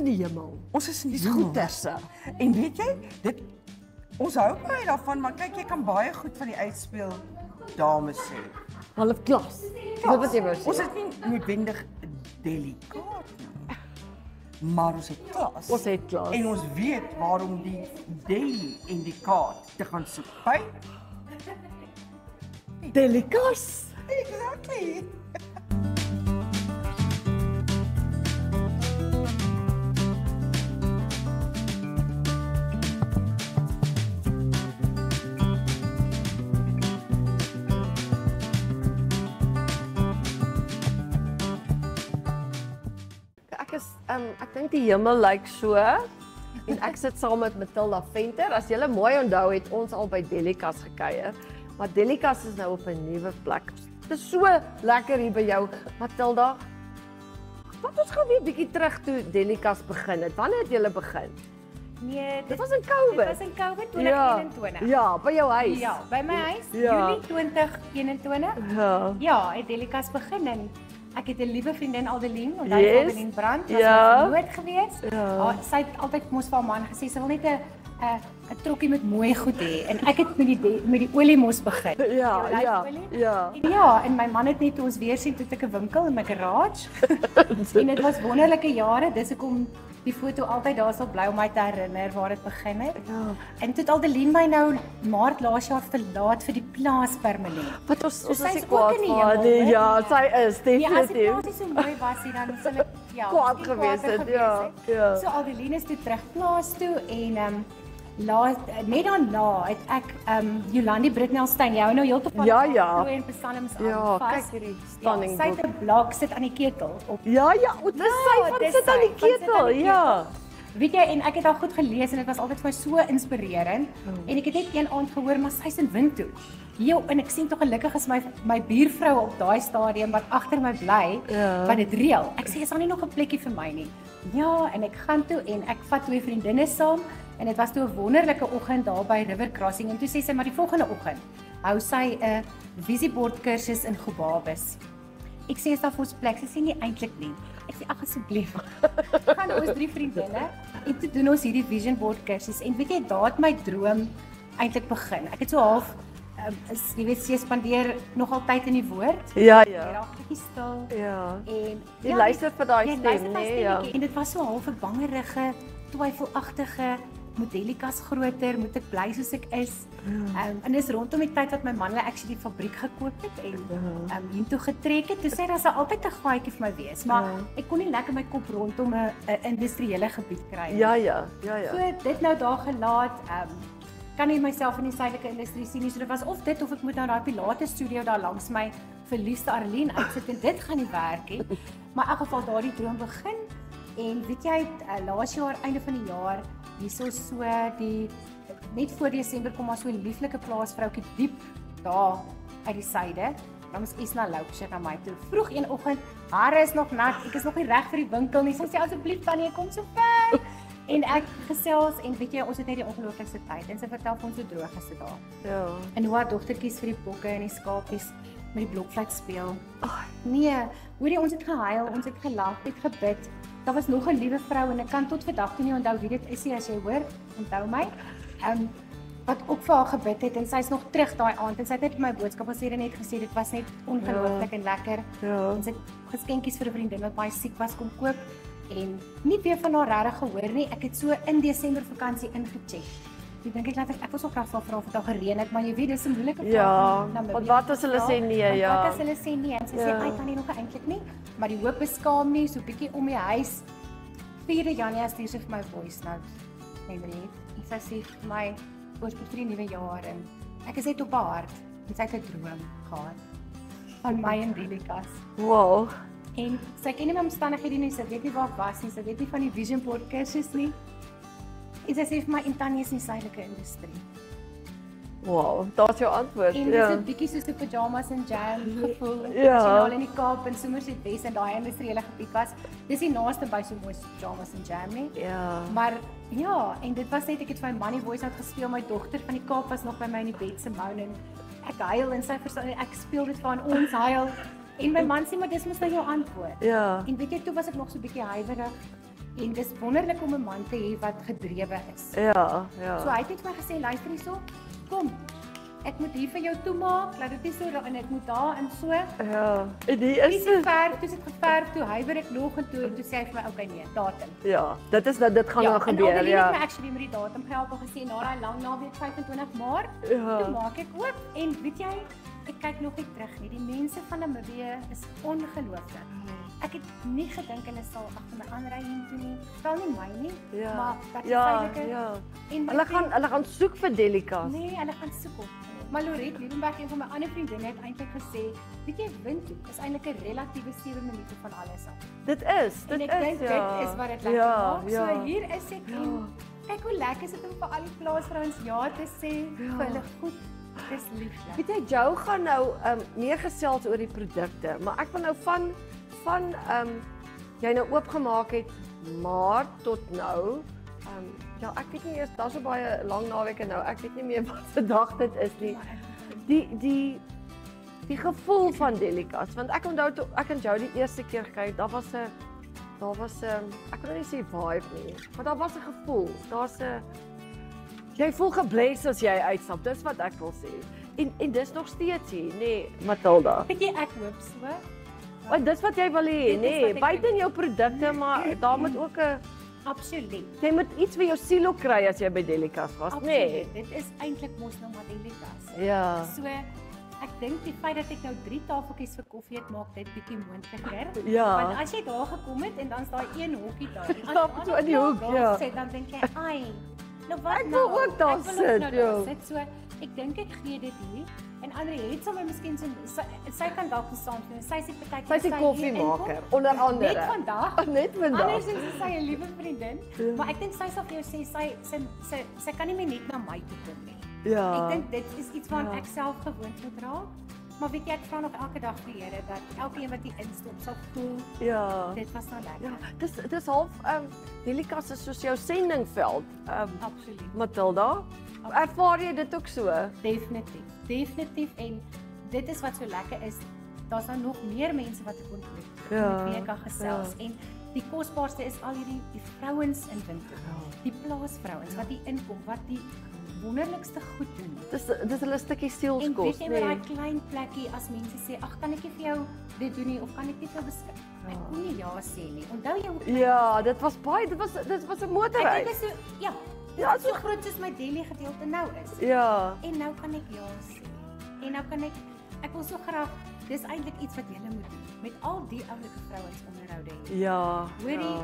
in die hemel. Ons is in die Dis hemel. goeterse. En weet jy, ons hou baie daarvan, maar kyk, jy kan baie goed van die uitspeel dames sê. Half klas. Dis wat jy wou Ons sê. het nie noodwendig delikaat nie, maar ons het klas. Ons het klas. En ons weet waarom die deli en die kaat te gaan soek by. Delikas. Exactly. Ek dink die hemel lyk so en ek sit saam met Matilda Venter. As julle mooi onthou het ons al by Delikas gekuier, maar Delikas is nou op 'n nuwe plek. Dit is so lekker hier by jou, Matilda. Wat ons gaan weer bietjie terug toe Delikas begin het. Wanneer het julle begin? Nee, Dit was in COVID. Dit was in COVID 2021. Ja, by jou huis. Ja, by my huis, Ja. Julie 2021. Ja. Ja, het Delikas begin en ek het 'n liewe vriendin Aldeline, onthou Yes. Aldeline Brandt, was Ja. my verloot geweest. Ja. Sy het altyd mos vir haar man gesê sy wil net 'n trokkie met mooi goed hê en ek het met die oliemos begin. Ja, Die ja, olyfolie. ja. En ja, en my man het net toe ons weer sien toe ek 'n winkel in my garage. En dit was wonderlike jare, dis hoekom die foto altyd daar sal bly om my te herinner waar dit begin het. Ja. En toe het Aldeline my nou Maart laas jaar verlaat vir die plaas permanent. Wat ons sy is is nie ook kwaad in die vir haar hemel, nie. hoor. Ja, sy is Ja, as die definitief. plaas nie so mooi was nie, dan sal ek Kwaad nie gewees kwaader het, ja, gewees het. ja. So Aldeline is toe terug plaas toe en net daarna het ek Jolandi Britnelstein, jou nou heeltemal Ja, ja. Prooi en psalms Ja, aan vas. kyk hierdie stunning Ja, sy het 'n blok sit aan die ketel op. Ja, o, dis sy van dis sit aan sy, die van sit ketel. aan die Ja. Weet jy, en ek het al goed gelees en dit was altyd vir my so inspirerend. En ek het net een aand gehoor maar sy's in Windhoek. Jo, en ek sien tog gelukkig is my buurvrou op daai stadium wat agter my bly, Ja. wat dit reël. Ek sê is daar nie nog 'n plekkie vir my nie. Ja, en ek gaan toe en ek vat 2 vriendinne saam en dit was toe 'n wonderlike oggend daar by River Crossing en toe sê sy maar die volgende oggend hou sy 'n visiebord kursus in Gobabis. Ek sê is daar vir ons plek? Sy sê nie eintlik nie. Ek sê ag asseblief. Gaan ons 3 vriendinne en toe doen ons hierdie vision board kursus en weet jy daar het my droom eintlik begin. Ek het so half jy weet jy spandeer nogal tyd in die woord. Ja, Jy raak bietjie stil Ja. en Jy luister vir daai jy stem, luister na nee, ja. stemmetjie en dit was so half 'n bangerige, twyfelagtige moet Delikas groter, moet ek bly soos ek is. En dis rondom die tyd wat my man actually die fabriek gekoop het en hiertoe getrek het. Toe sê daar sal altyd 'n gaatjie vir my wees, maar ek kon nie lekker my kop rondom 'n industriële gebied kry nie. Ja. So dit nou daar gelaat, kan nie myself in die suidelike industrie sien nie. So dit was of dit of ek moet nou daai Pilates studio daar langs my verliefde Arlene uitsit en dit gaan nie werk nie. Maar in elk geval daardie droom begin en weet jy laas jaar einde van die jaar hierso so die net voor Desember kom maar so 'n lieflike plaasvroukie diep daar uit die suide. Dan is Isna Loupshe na my toe. Vroeg een oggend, hare is nog nat. Ek is nog nie reg vir die winkel nie. Sy sê asseblief Tannie, kom so ver. En ek gesels en weet jy ons het net die ongelooflikste tyd en sy vertel vir ons hoe droog is dit daar. Ja. En hoe haar dogtertjies vir die bokke en die skapies met die blokfluit speel. Ag nee, hoorie ons het gehuil, ons het gelag, het gebid. Daar was nog 'n liewe vrou en ek kan tot vandag toe nie onthou wie dit is nie as jy hoor. Onthou my. Wat ook vir haar gebid het en sy's nog terug daai aand en sy het net my boodskap as sy net gesê dit was net ongelooflik en lekker. Ja. En sy het geskenkies vir 'n vriendin wat baie siek was kom koop en nie weer van haar regtig gehoor nie. Ek het so in Desember vakansie ingecheck. Ek dink ek was ook graag vra of dit al gereën het, maar jy weet dis 'n moeilike vraag. Ja, Namibië want wat as hulle vra. sê nee, Want ja. Wat as hulle sê nee? En sy sê Ja. hy kan nie nog eintlik nie, maar die hoop beskaam nie, so bietjie om die huis. 4 Januarie stuur sy vir my voice note. Henry, en sy sê vir my voorspoed vir die nuwe jaar en ek is net op haar hart en sy het 'n droom gehad van my en Delikas. Wow. En sy ken nie my omstandighede nie, sy weet nie waar ek was nie, sy weet nie van die vision board kursus nie. En sy sê vir my en Tannie is in die suidelike industrie. Wow, daar's jou antwoord. En dis Ja. 'n bietjie soos 'n pyjamas en jam gevoel. Ja. Nasionaal in die Kaap en Somerset West en daai industriële gebied was. Dis die naaste by so mooi pyjamas en jam nie. Ja. Maar ja, en dit was net ek het vir my man die voice out gespeel, my dogter van die Kaap was nog by my in die bed se moan en ek huil en sy verstaan en ek speel dit vir aan ons huil. En my man sê maar dis mos nou jou antwoord. Ja. En weet jy toe was ek nog so 'n bietjie huiwerig. En dis wonderlik om 'n man te hê wat gedrewe is. Ja, So ja. hy het net vir my gesê, luister hierso, kom. Ek moet hier vir jou toemaak, laat dit nie so en ek moet daar en so. Ja. En die Dis is verf, dis het geverf, toe huiwer ek nog en toe sê hy vir my, okay nee, datum. ja, dit is dat dit gaan nou en gebeur, Adeline het my ja. actually met die datum gehelp en gesê na daai lang naweek 25 Maart, Ja. toe maak ek oop en weet jy, ek kyk nog nie terug nie. Die mense van Namibië is ongelooflik. Ek het nie gedink hulle sal agter my aanry hiertoe nie. Wel nie my nie, Ja. maar dat Ja, feitelike ja. en my Hulle gaan soek vir Delikas. nee, hulle gaan soek op. Maar Lorette Liebenberg, een van my ander vriendinne het eintlik gesê, weet jy, Windhoek is eintlik 'n relatiewe 7 minute van alles af. Dit is, En dit ek is dink ja. dit is wat dit lekker Ja, maak. ja. So hier is ek en kyk hoe lekker is dit om vir al die plaasvrouens ja te sê vir hulle goed. Dis lieflik. Weet jy, Joe gaan nou meer gesels oor die produkte, maar ek wil nou van jy nou oopgemaak het Maart tot nou. Ja, ek weet nie eers, daar's so baie lang naweke nou. Ek weet nie meer wat se dag dit is nie. Die gevoel van Delikas, want ek onthou toe ek en jou die eerste keer gekyk, daar was 'n ek wil nie sê vibe nie, maar daar was 'n gevoel. Daar's 'n jy voel gebless as jy uitstap. Dis wat ek wil sê. En dis nog steeds hier, nê, nee, Matilda. Weet jy, ek hoop so. Want dis wat jy wil hê, Dit is nê, wat ek buite in wil. jou produkte, maar daar moet ook 'n Absoluut. jy moet iets vir jou siel ook kry as jy by Delikas was, nê. Absoluut. Dit is eintlik mos nou maar Delikas. Ja. So ek dink die feit dat ek nou 3 tafeltjies vir koffie het, maak dit bietjie moontliker. Ja. Want as jy daar gekom het en dan's daai een hokkie daar. en Stap as so in die hoek, ja. Sit, dan dink jy, "Ai, nou wat Ek wil ook daar Ek wil sit, nou ja. daar sit. So ek dink ek gee dit hier. En Andre het sommer miskien sy kan dalk saam doen. Sy sê partykeer Sy's die koffiemaker onder andere. Net vandag. Net vandag. Andersins is sy 'n liewe vriendin, Ja. maar ek dink sy sal vir jou sê sy kan nie meer net na my toe kom nie. Ja. Ek dink dit is iets waaraan Ja. ek self gewoond moet raak. Maar weet jy, ek vra nog elke dag vir die Here dat elkeen wat hier instop sal voel, Ja. dit was nou lekker. Ja, dis half Delikas is soos jou sendingveld. Absoluut. Matilda, ervaar jy dit ook so? Definitief. Definitief en dit is wat so lekker is. Daar's nou nog meer mense wat ek ontmoet. Ja, Met wie ek kan gesels en die kosbaarste is al die vrouens in Windhoek. Die plaasvrouens wat hier inkom, wat die wonderlikste goed doen. Dis hulle stukkie En sielskos, weet jy met daai nê. klein plekkie as mense sê, "Ag, kan ek nie vir jou dit doen nie of kan ek nie vir jou beskik?" Ek kon nie ja sê nie. Onthou jy hoe Ja, dit was 'n ek motorreis. dink is so ja, dit Ja, is so groot soos my Delhi gedeelte nou is. Ja. En nou kan ek ja sê. En nou kan ek wil so graag, dis eintlik iets wat julle moet doen met al die oulike vrouens onderhoude hê. Ja. Hoorie,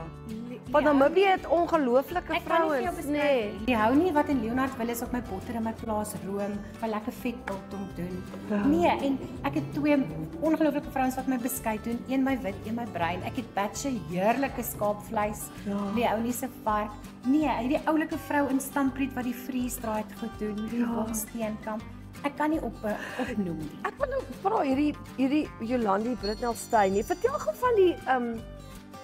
Want Namibië het ongelooflike ek kan nie vir jou vrouens, beskryf nê. nie. Die hou nie wat in Leonard wil is op my botter in my plaas room, wat lekker vet biltong doen. Ja. Nee, en ek het 2 ongelooflike vrouens wat my beskei doen, een my wit, een my bruin. Ek het batche heerlike skaapvleis. Ja. Die ou nie se vark. Nee, hy die oulike vrou in Stampriet wat die freeze-dried goed doen, die Wonsteenkamp. Ek kan nie opnoem nie. Ek wil nou vra hierdie Jolandi Britnell Steyn. Jy vertel gou van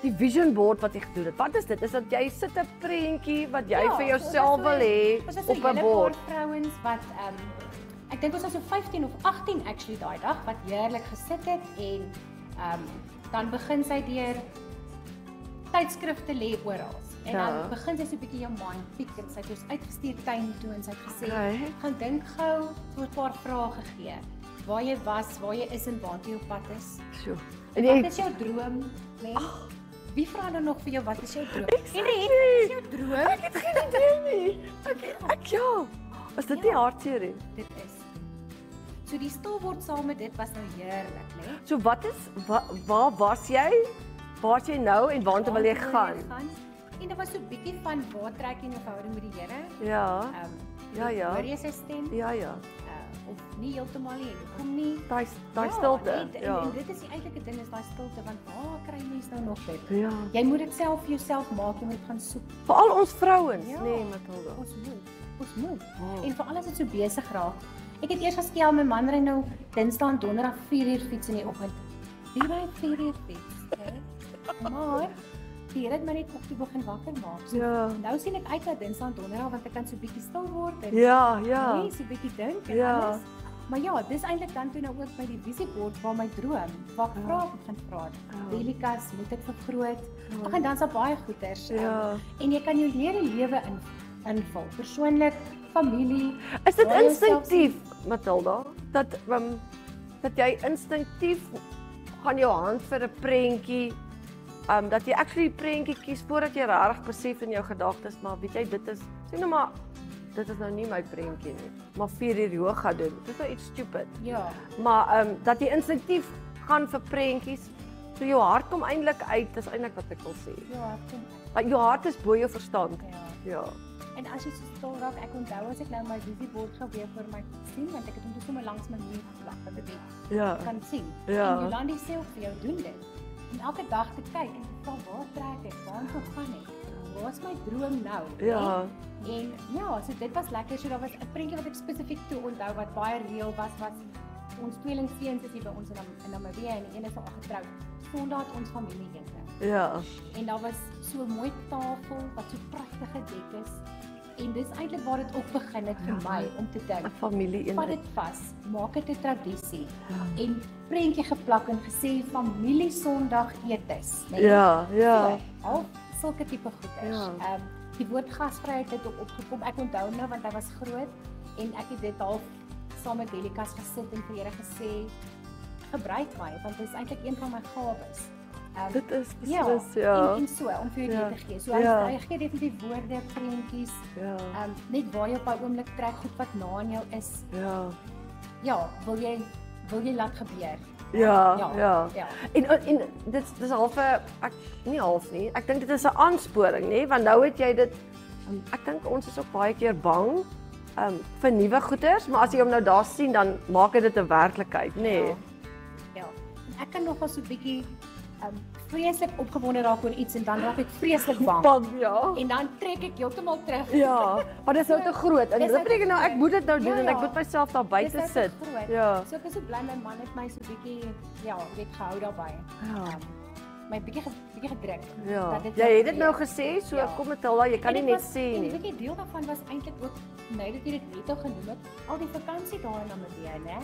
die vision board wat jy gedoen het. Wat is dit? Is dat jy sit 'n prentjie wat jy vir jouself wil hê op 'n bord? Vrouens wat ek dink ons was so 15 of 18 actually daai dag wat heerlik gesit het en dan begin sy deur tydskrifte lê oral. En Ja. dan begin sy so 'n bietjie jou mind piek en sy het ons uitgestuur tuin toe en sy het gesê, Okay. gaan dink gou, so 'n paar vrae gegee. Waar jy was, waar jy is en waartoe jy op pad is. So. En Wat jy is jou droom, né? Wie vra dan nog vir jou wat is jou droom? Exactly. Henriette, wat is jou droom? Ek het geen idee nie. Ek ja. Is dit nie Ja. hartseer nie? Dit is. So die stilword saam met dit was nou heerlik, né? So wat is waar was jy? Waar's jy nou en waartoe wil jy gaan? En daar was so 'n bietjie van waar trek jy 'n verhouding met die Here? Ja. Ja. Hoor jy sy stem? Ja, ja. Of nie heeltemal nie, kom nie. Daai stilte. En dit is die eintlike ding is daai stilte want waar kry mense nou nog dit? Ja. Jy moet dit self vir jouself maak, jy moet gaan soek. Veral ons vrouens, Ja. nee, Matilda. Ons moet. Ons moet. Oh. En veral as dit so besig raak. Ek het eers geskel my man ry nou Dinsdag en Donderdag 4 uur fiets in die oggend. Wie ry 4 uur fiets? Maar die Here het my net op toe begin wakker maak. So, Ja. nou sien ek uit na Dinsdag en Donderdag want ek kan so bietjie stil word en Ja, ja. nee, so 'n bietjie dink en Ja. alles. Maar ja, dis eintlik dan toe nou ook by die visiebord waar my droom, waar ek vra begin vra. Delikas, moet ek vergroot? Ag en dan's daar baie goeders. En jy kan jou hele lewe invul. Persoonlik, familie. Is dit instinktief, Matilda, dat jy instinktief gaan jou hand vir 'n prentjie, dat jy actually die prentjie kies voordat jy regtig besef in jou gedagtes, maar weet jy, dit is nou nie my prentjie nie. Maar 4 uur yoga doen, dit is nou iets stupid. Ja. Maar dat jy instinktief gaan vir prentjies, so jou hart kom eintlik uit, dis eintlik wat ek wil sê. Ja, Jou hart is bo jou verstand. Ja. En as jy so stil raak, ek onthou as ek nou my visiebord geweer vir my sien, want ek het hom toe sommer langs my muur geplak, dat ek kan sien. Ja. En Jolandi sê ook vir jou, doen dit. En elke dag te kyk en te vra, waar trek ek, waartoe gaan ek? Waar is my droom nou? Ja. En ja, so dit was lekker. So daar was 'n prentjie wat ek spesifiek toe onthou wat baie reël was ons tweelingseuns is hier by ons in Namibië en die een is al getroud. Sondag het ons familieete. Ja. En daar was so 'n mooi tafel wat so pragtig gedek is. En dis eintlik waar dit ook begin het vir my om te dink. 'n familie Vat dit vas, maak dit 'n tradisie. En prentjie geplak en gesê familie Sondag etes, né? Ja. Al sulke tipe goeders. Ja. Die woord gasvryheid het ook opgekom. Ek onthou nou want hy was groot en ek het dit half saam met Delikas gesit en vir Here gesê gebruik my want dit is eintlik een van my gawes. Dit is beslis, ja. En so om vir jou te gee. So hy gee definitief woorde, prentjies. Net waar jy op daai oomblik trek goed wat na aan jou is. Ja, wil jy laat gebeur. Ja. En dis half nie half nie. Ek dink dit is 'n aansporing, nê, want nou het jy dit ek dink ons is ook baie keer bang vir nuwe goeders, maar as jy hom nou daar sien dan maak dit 'n werklikheid, nê. Ja. En ek kan nogal so 'n bietjie vreeslik opgewonde raak oor iets en dan raak ek vreeslik bang. Ja. En dan trek ek heeltemal terug. Ja, maar dit is nou te groot. En dit beteken nou ek moet dit nou doen en ek moet myself daar buite sit. Ja. So ek is so bly my man het my so 'n bietjie weet gehou daarbey. My bietjie gedruk. Ja. Jy het dit nou gesê, so kom Matilda, jy kan nie net sê nie. En 'n bietjie deel daarvan was eintlik ook nou dat jy dit net al genoem het, al die vakansie daar in Namibië, né?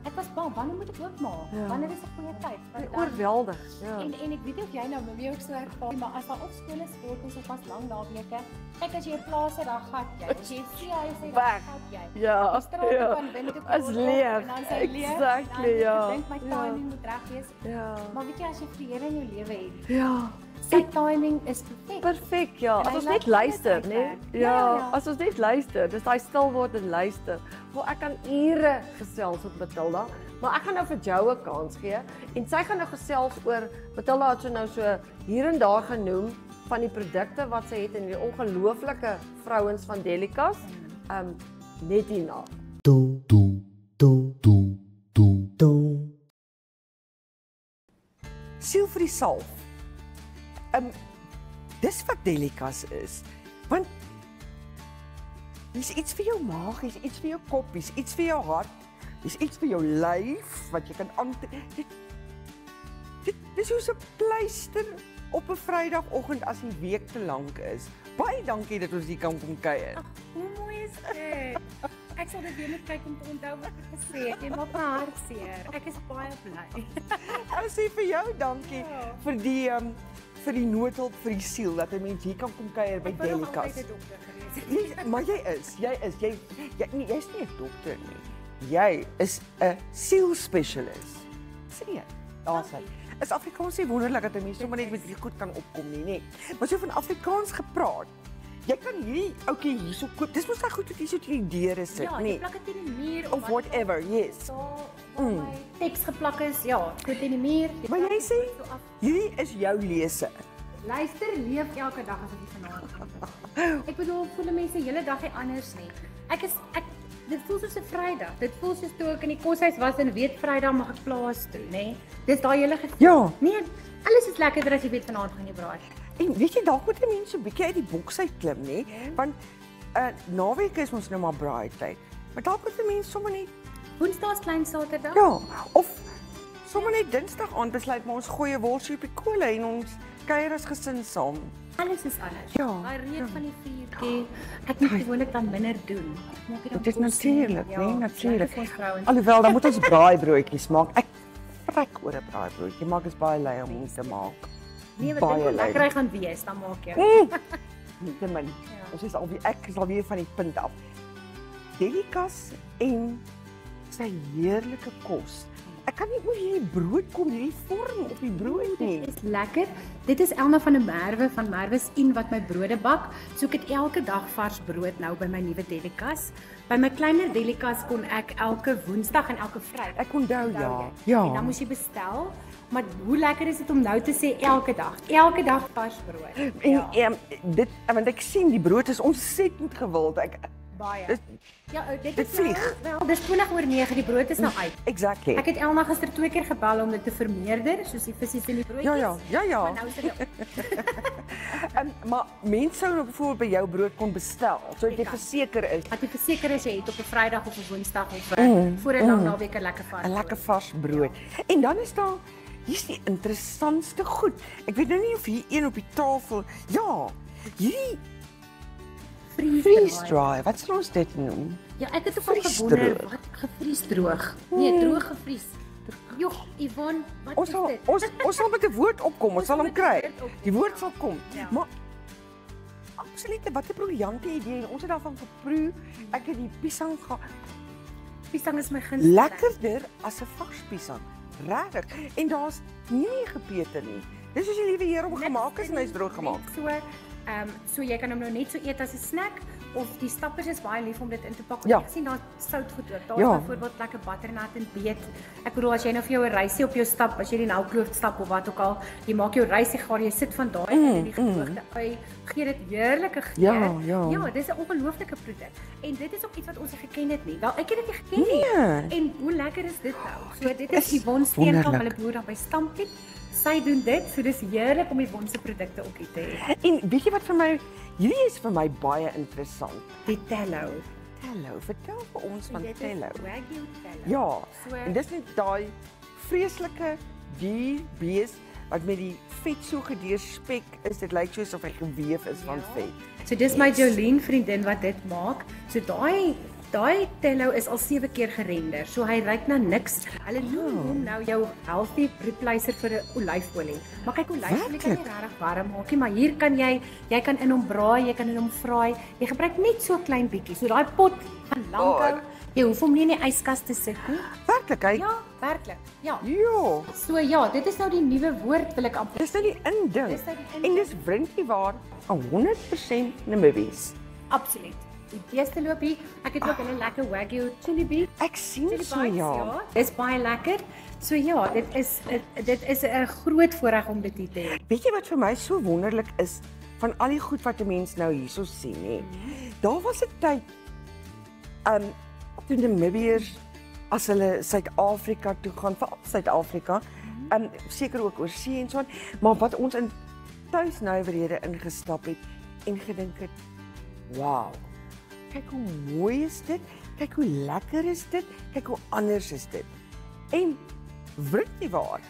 Ek was bang, wanneer moet ek oopmaak? Wanneer is 'n goeie tyd? Oorweldig, En ek weet nie of jy nou Namibië ook so ervaar, maar as daar op skole sport is of as lang naweke, kyk as jy 'n plaas het, dan gat jy. As jy sien hy sê dan gat jy. Ja. Die straat van binne toe is leeg. En dan sy leeg. Exactly, ja. Ek dink my timing moet reg wees. Ja. Maar weet jy as jy vir die Here in jou lewe het, ja. sy timing is perfek. Perfek, ja. As ons net luister, né? Ja, as ons net luister. Dis daai stil word en luister. Wel ek kan ure gesels met Matilda, maar ek gaan nou vir jou 'n kans gee en sy gaan nou gesels oor Matilda het so nou so hier en daar genoem van die produkte wat sy het en die ongelooflike vrouens van Delikas. Net hierna. Siel vir die salf. Dis wat Delikas is. Want dis iets vir jou maag, dis iets vir jou kop, dis iets vir jou hart, dis iets vir jou lyf wat jy kan dis soos 'n pleister op 'n Vrydagoggend as die week te lank is. Baie dankie dat ons hier kan kom kuier. Ag, hoe mooi is dit? Ek sal dit weer moet kyk om te onthou wat ek gesê het. Jy maak my hart seer. Ek is baie bly. Ek sê vir jou dankie vir die noodhulp vir die siel dat 'n mens hier kan kom kuier by Delikas. Maar jy's nie 'n dokter nie. Jy is 'n sielspesialis. Sien jy? Daar's hy. Is Afrikaans nie wonderlik dat 'n mens sommer net met hierdie goed kan opkom nie, nê? Maar so van Afrikaans gepraat. Jy kan hierdie ouetjie hierso koop. Dis mos daai goed wat hier so teen die deure sit, nê? Ja, jy plak dit teen die muur of whatever, yes. My teks geplak is, goed teen die muur. Maar jy sê hierdie is jou lese. Luister, leef elke dag as ek vanaand gaan. Ek bedoel, voel mense die hele dag nie anders nie. Dit voel soos 'n Vrydag. Dit voel soos toe ek in die koshuis was en weet Vrydag mag ek plaas toe, nê? Dis daai hele gevoel. Ja. Nee, alles is lekkerder as jy weet vanaand gaan jy braai. En weet jy, dalk moet 'n mens so 'n bietjie uit die boks uit klim, nê? Want naweek is ons nou maar braai tyd. Maar dalk moet 'n mens sommer net Woensdae is klein Saterdag. Ja, of sommer net Dinsdag aand besluit maar ons gooi 'n worsie op die kolle en ons kuier as gesin saam. Alles is anders. Ja, Daai reuk van die vuurtjie, ek moet gewoonlik dan minder doen. Ek maak Dit is natuurlik, nee, natuurlik. lekker vir ons vrouens. Alhoewel, dan moet ons braaibroodjies maak. Ek vrek oor 'n braaibroodjie, maar ek is baie lui om hom te maak. Nee, wat baie dink jy lui. lekker hy gaan wees, dan maak jy. Nietemin. Ja. Ons is alweer ek is alweer van die punt af. Delikas en sy heerlike kos. Ek kan nie oor hierdie brood kom, hierdie vorm op die brood nie. Dit is lekker. Dit is Elna van der Merwe van Merwe's In wat my brode bak. So ek het elke dag vars brood nou by my nuwe Delikas. By my kleiner Delikas kon ek elke Woensdag en elke Vrydag. Ek onthou ja. En dan Ja. moes jy bestel. Maar hoe lekker is dit om nou te sê elke dag vars brood. En dit want ek sien die brood is ontsettend gewild. Ek Baie. Dis- Ja, dit dit is nou, vlieg. wel, dis 20:09, die brood is nou uit. exactly. Ek het Elna gister 2 keer gebel om dit te vermeerder, soos die visse in die broodjies. Ja. Maar nou is dit Maar mense sou nou byvoorbeeld by jou brood kon bestel, sodat jy kan. verseker is wat jy verseker is jy het op 'n Vrydag of 'n Woensdag of voor 'n lang naweek 'n lekker vars. 'n lekker vars brood. En dan is daar hier's die interessantste goed. Ek weet nou nie of hier een op die tafel. Ja, hierdie freeze dry. Wat sal ons dit noem? Ja, ek het ook al Vries gewonder droog. wat gevries droog. Nee, droog gevries. Jogg, Yvonne, wat Ons is sal dit? ons sal met 'n woord opkom. Ons sal hom met 'n kry. woord opkom, Die woord ja. sal kom. Ja. Maar absoluut, wat 'n briljante idee. En ons het daarvan geproe. Ek het die piesang Piesang is my gunsteling. lekkerder as 'n vars piesang. Regtig. En daar's nie gepeter nie. Dis soos die liewe Here hom gemaak is en hy's droog gemaak. So jy kan hom nou net so eet as 'n snack of die stappers is baie lief om dit in te pak. Ja. Ek sien daar sout goed ook. Daar Ja. is byvoorbeeld lekker butternut en beet. Ek bedoel as jy nou vir jou 'n rysie op jou stap, as jy die noukloof stap of wat ook al, jy maak jou rysie gaar, jy sit van daai in die gedroogde ui, gee dit heerlike geur. Ja. Ja, dis 'n ongelooflike produk. En dit is ook iets wat ons nie geken het nie. Wel, ek het dit nie geken nie. Nee. En hoe lekker is dit nou? So dit is Is Yvonne Steenkamp, wonderlik. hulle boer daar by Stampiet. Sy doen dit, so dis heerlik om Yvonne se produkte op hier te hê. En weet jy wat vir my hierdie is vir my baie interessant. Die Tello. Tello, vertel vir ons van Dit is Tello. Wagyu Tello. Ja. So- En dis net daai vreeslike dier bees wat met die vet so gedeurspek is. Dit lyk soos of hy geweef is van vet. So dis my Jolene vriendin wat dit maak. So daai Tello is al 7 keer gerender. So hy ryk na niks. Hulle noem hom nou jou healthy repleiser vir 'n olyfolie. Maar kyk, olyfolie kan nie regtig warm maak nie, maar hier kan jy kan in hom braai, jy kan in hom vraai. Jy gebruik net so klein bietjie. So daai pot gaan lank hou. Jy hoef hom nie in die yskas te sit nie. Werklik, hy. Ja, werklik. Ja. Ja. So ja, dit is nou die nuwe woord wil ek amper. Dis nou die inding. Dis nou die En inding. dis vriendjie waar 100% Namibies. Absoluut. Die beeste loop hier. Ek het ook hulle lekker Wagyu chili beef. Ek sien Chili so bites, ja. Dis baie lekker. So ja, dit is 'n groot voorreg om dit hier te hê. Weet jy wat vir my so wonderlik is van al die goed wat 'n mens nou hierso sien, hè? Daar was 'n tyd toe Namibiërs as hulle Suid-Afrika toe gaan, veral Suid-Afrika, seker ook oor see en so aan, maar wat ons in tuisnywerhede ingestap het en gedink het, wow. Kyk hoe mooi is dit, kyk hoe lekker is dit, kyk hoe anders is dit. En wrikkie waar.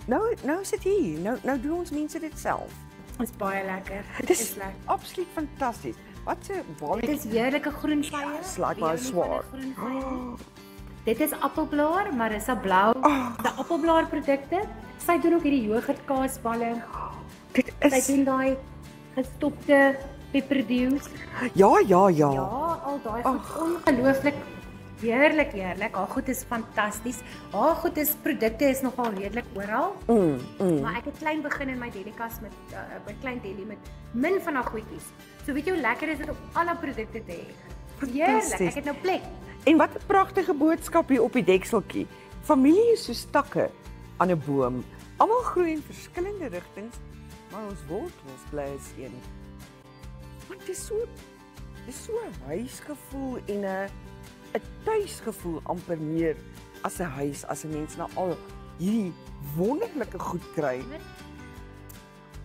Nou is dit hier. Nou doen ons mense dit self. Dit is baie lekker. Dit is lekker. absoluut fantasties. Wat 'n Dit is heerlike groenvye. Ja, slaat maar swaar. Dit is appelblaar, Marissa Blou. Die appelblaar produkte. Sy doen ook hierdie jogurtkaasballe. Dit Sy is doen daai gestopte pepperdews. ja. Ja, al daai goed ongelooflik heerlik. Haar goed is fantasties. Haar goed is produkte is nogal redelik oral. Maar ek het klein begin in my Delikas met by klein deli met min van haar goedjies. So weet jy hoe lekker is dit om al haar produkte te hê. Heerlik. Fantasties. Ek het nou plek. En wat 'n pragtige boodskap hier op die dekseltjie. Familie is soos takke aan 'n boom. Almal groei in verskillende rigtings, maar ons wortels bly as een. Want dis so 'n huisgevoel en 'n tuisgevoel amper meer as 'n huis as 'n mens na al hierdie wonderlike goed kry.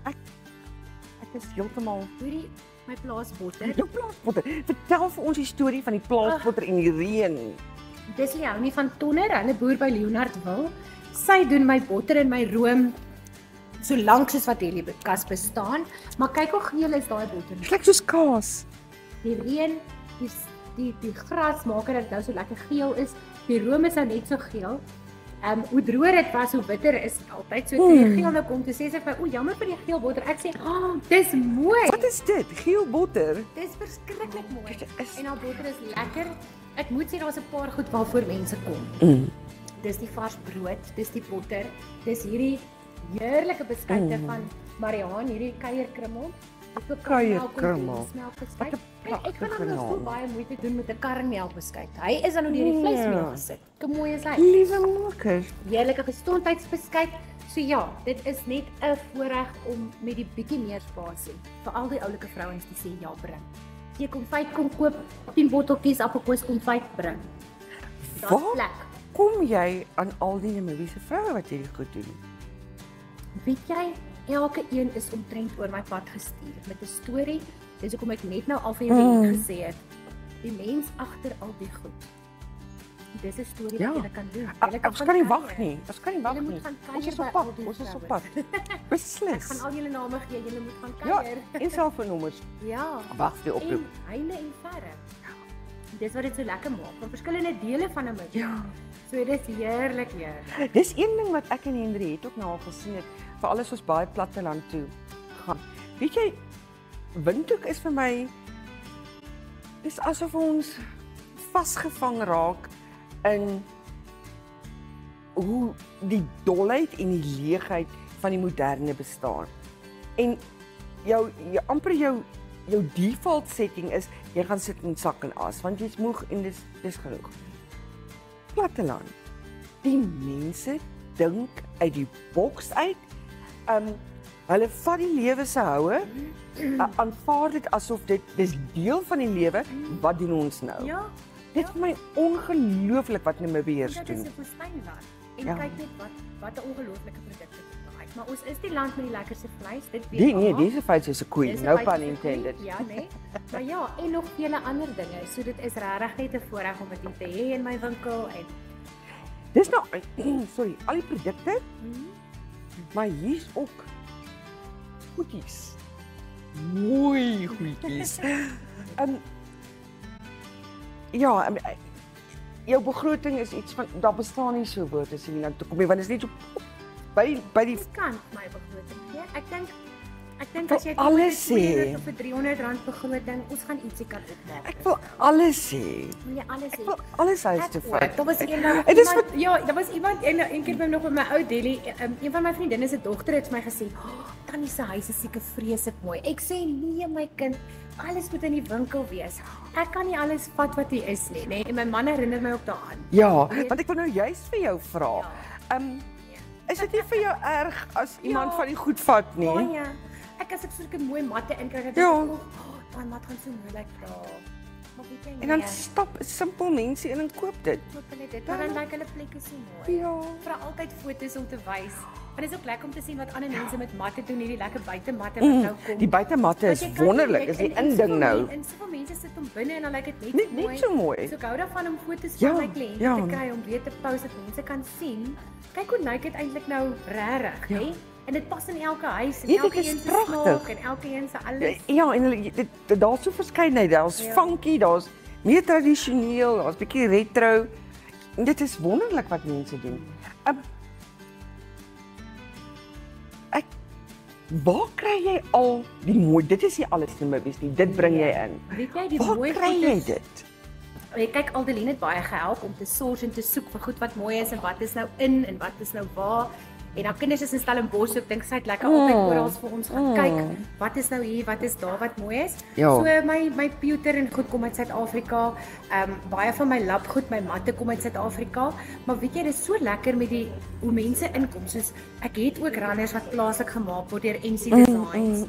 Ek is heeltemal Hoorie, my plaasbotter. jou plaasbotter. Vertel vir ons die storie van die plaasbotter en die reën. Dis Leonie van Tonner, hulle boer by Leonardville. Sy doen my botter en my room solank soos wat Delikas bestaan, maar kyk hoe geel is daai botter. Dit lyk soos kaas. Die reën, die gras maak dit nou so lekker geel is. Die room is nou net so geel. Hoe droër dit was, hoe bitter is dit altyd. So toe die geel nou kom, toe sê sy vir my, "O, jammer vir die geel botter." Ek sê, dis mooi." Wat is dit? Geel botter? Dis verskriklik mooi. En haar botter is lekker. Ek moet sê daar's 'n paar goed waarvoor mense kom. Dis die vars brood, dis die botter, dis hierdie heerlike beskuite van Mariaan, hierdie kuierkrummel. Kuierkrummel. Ek kan nou so baie moeite doen met 'n karmelbeskuit. Hy is dan nou deur die vleismeel gesit. Hoe mooi is hy? Liewe maker. Heerlike gesondheidsbeskuit. So ja, dit is net 'n voorreg om met die bietjie meer spasie vir al die oulike vrouens te sê ja bring. As jy konfyt kom koop, 10 botteltjies appelkoos konfyt bring. Waar kom jy aan al die Namibiese vroue wat hierdie goed doen? Weet jy, elke een is omtrent oor my pad gestuur met 'n storie. Dis hoekom ek net nou al vir jou gesê het. Die mens agter al die goed. Dis 'n storie wat jy kan doen. Ons kan nie wag nie. Ons kan nie wag Julle nie. moet gaan Ons is kuier op by pad. al die Ons is op vrouens. pad. Beslis. Ek gaan al julle name gee. Julle moet gaan Ja, kuier. en selfoonnommers. Ja. Wag die oproep. En heile en verre. Dis wat dit so lekker maak. Van verskillende dele van 'n mens. Ja. So dis heerlik, heerlik. Dis een ding wat ek en Henry het ook nou al gesien het, vir alles ons baie platteland toe gaan. Weet jy, Windhoek is vir my dis asof ons vasgevang raak in hoe die dolheid en die leegheid van die moderne bestaan. En amper jou default setting is jy gaan sit in sak en as want jy's moeg en dis genoeg. Platteland. Die mense dink uit die boks uit. Hulle vat die lewe se houe, aanvaar dit asof dis deel van die lewe. Wat doen ons nou? Ja. Dit is vir my ongelooflik wat Namibiërs Dit doen. is 'n woestynland. En Ja. kyk net wat 'n ongelooflike produkte dit maak. Maar ons is die land met die lekkerste vleis. Dit weet Dis 'n feit soos 'n koei, Dis 'n no feit pun soos 'n koei, intended. Ja, nee. Maar ja, en nog vele ander dinge. So dit is regtig net 'n voorreg om dit te hê in my winkel en Dis nou sorry, al die produkte, maar hier's ook goedjies. Mooi goedjies. Ja, jou begroting is iets van daar bestaan nie so woorde as jy nou toe kom nie, want dit is net so by die kan my begroting gee. Ek dink Wil as jy alles sê. of 'n R300 begroting, ons gaan ietsie kan opmaak. ek wil alles sê. Wil jy alles Ek hê? wil alles huis toe vat. Daar was eendag Dit is iemand, ja, daar was iemand een keer by nog by my ou Delhi, een van my vriendinne se dogter het vir my gesê, "Tannie se huis is seker vreeslik mooi." Ek sê, "Nee my kind, alles moet in die winkel wees. Ek kan nie alles vat wat hier is nie, nê?" En my man herinner my ook daaraan. Ja, want ek wil nou juist vir jou vra. Ja. Is dit nie vir jou erg as iemand Ja. van die goed vat nie? Baie. Ek as ek sulke mooi matte inkry, dan Ja. dink ek, daai mat gaan so mooi lyk daar. Maar weet jy nie. En dan stap simpel mense in en koop dit. koop hulle dit, maar dan lyk hulle plekke so mooi. Ja. Vra altyd foto's om te wys. Want dit is ook lekker om te sien wat ander mense met matte doen, hierdie lekker buitematte wat nou kom. Die buitematte is Want jy kan wonderlik, nie- is die en inding nou. En soveel mense sit hom binne en dan lyk dit Net mooi. so mooi. So ek hou daarvan om foto's Ja, van my kliënte ja. te kry om weer te post dat mense kan sien. Kyk hoe lyk dit eintlik nou regtig, Ja. hè? En dit pas in elke huis en Dit elke is een se pragtig. smaak en elke een se alles. Ja, en daar's so verskeidenheid. Daar's Ja. funky, daar's meer tradisioneel, daar's bietjie retro. En dit is wonderlik wat mense doen. Waar kry jy al die mooi? Dit is nie alles Namibies nie. Dit bring jy in. Weet jy die Waar mooi kry goed jy is? dit? Kyk, Aldeline het baie gehelp om te sorg en te soek vir goed wat mooi is en wat is nou in en wat is nou waar. En dan kinders is in Stellenbosch, so ek dink sy het lekker altyd oral vir ons gaan kyk. Wat is nou hier, wat is daar wat mooi is? Ja. So my pewter en goed kom uit Suid-Afrika. Baie van my labgoed, my matte kom uit Suid-Afrika. Maar weet jy, dit is so lekker met die hoe mense inkom. Soos ek het ook runners wat plaaslik gemaak word deur MC Designs.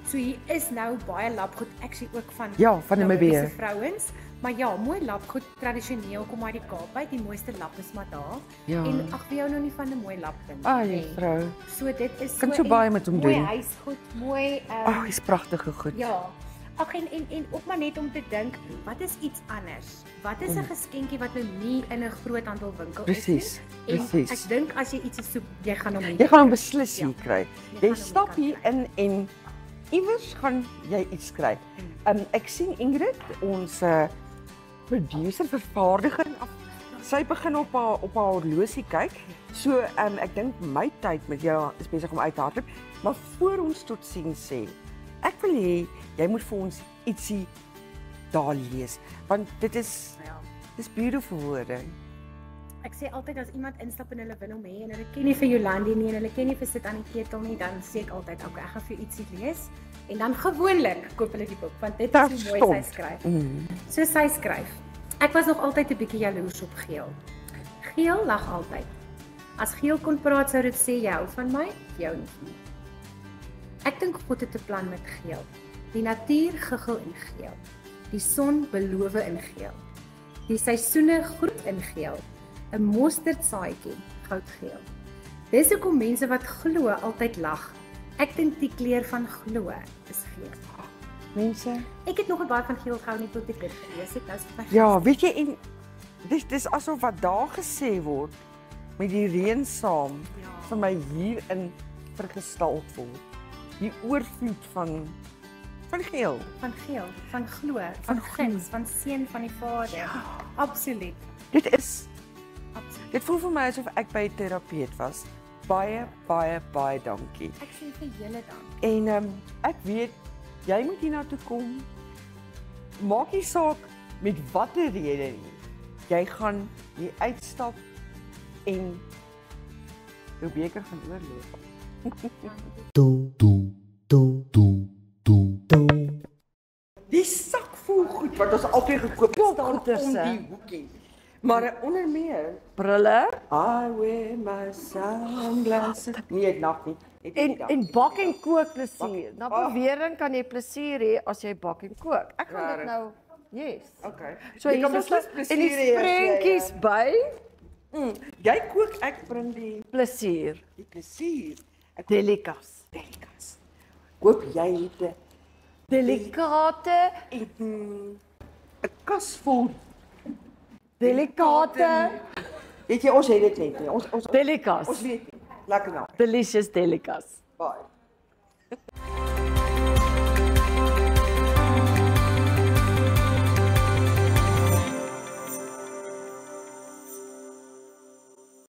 So hier is nou baie labgoed actually ook van Ja, van Namibië. Namibiese vrouens. Maar ja, mooi labgoed tradisioneel kom uit die Kaap uit. Die mooiste lap is maar daar. Ja. En ag wie hou nou nie van 'n mooi lap nie. Ai, Nee. vrou. So dit is Kan so so en baie met hom mooi doen. huisgoed, mooi Ag, dis pragtige goed. ja. Ag en ook maar net om te dink, wat is iets anders? Wat is 'n geskenkie wat nou nie in 'n groothandelwinkel is nie? Presies, En presies. ek dink as jy iets soek, jy gaan hom Jy gaan hom beslis hier kry. Jy Jy gaan hom stap kan hier in en iewers gaan jy iets kry. Ek sien Ingrid, ons producer, vervaardiger, sy begin op haar horlosie kyk. So ek dink my tyd met jou is besig om uit te hardloop, maar voor ons totsiens sê, ek wil hê jy moet vir ons ietsie daar lees, want dit is beautiful woorde. Ek sê altyd as iemand instap en hulle wil hom hê en hulle ken nie vir Jolandi nie en hulle ken nie vir sit aan die ketel nie, dan sê ek altyd ek gaan vir jou ietsie lees en dan gewoonlik koop hulle die boek want dit is hoe mooi sy skryf. So sy skryf. Ek was nog altyd 'n bietjie jaloers op Geel. Geel lag altyd. As Geel kon praat sou dit sê jy hou van my, jou nie. Ek dink God het 'n plan met Geel. Die natuur giggel in geel. Die son beloof in geel. Die seisoene groet in geel. 'n Mosterdsaadjie, goudgeel. Dis hoekom mense wat glo altyd lag. Ek dink die kleur van glo is geel. Mense, Ek het nog baie van geel gehou net tot ek dit gelees het. ja, weet jy en dis asof wat daar gesê word met die reën saam vir my hierin vergestald word. Die oorvloed van geel. Van geel, van glo, van guns, van seën van die Vader. Ja. Absoluut. Dit dit voel vir my asof ek by 'n terapeut was. Baie dankie. Ek sê vir julle dankie. En ek weet jy moet hiernatoe kom. Maak nie saak met watter rede nie. Jy gaan hier uitstap en jou beker gaan oorloop. Die sak vol goed wat ons altyd gekoop het staan om die hoekie. Maar onder meer Brille I wear my sunglasses. Nee, nag nie. en bak en kook plesier. Na bewering kan jy plesier hê as jy bak en kook. Ek gaan dit nou, yes. Okay. So Jy kan hier is beslis en plesier die hê as jy, prentjies by Jy kook, ek bring die plesier. plesier. Delikas. Koop jy dit Delikate, en 'n kas vol. delikate, Weet jy ons het dit net nie. Ons delikas. weet nie. Lekker nou. Delicious delikas. Baie.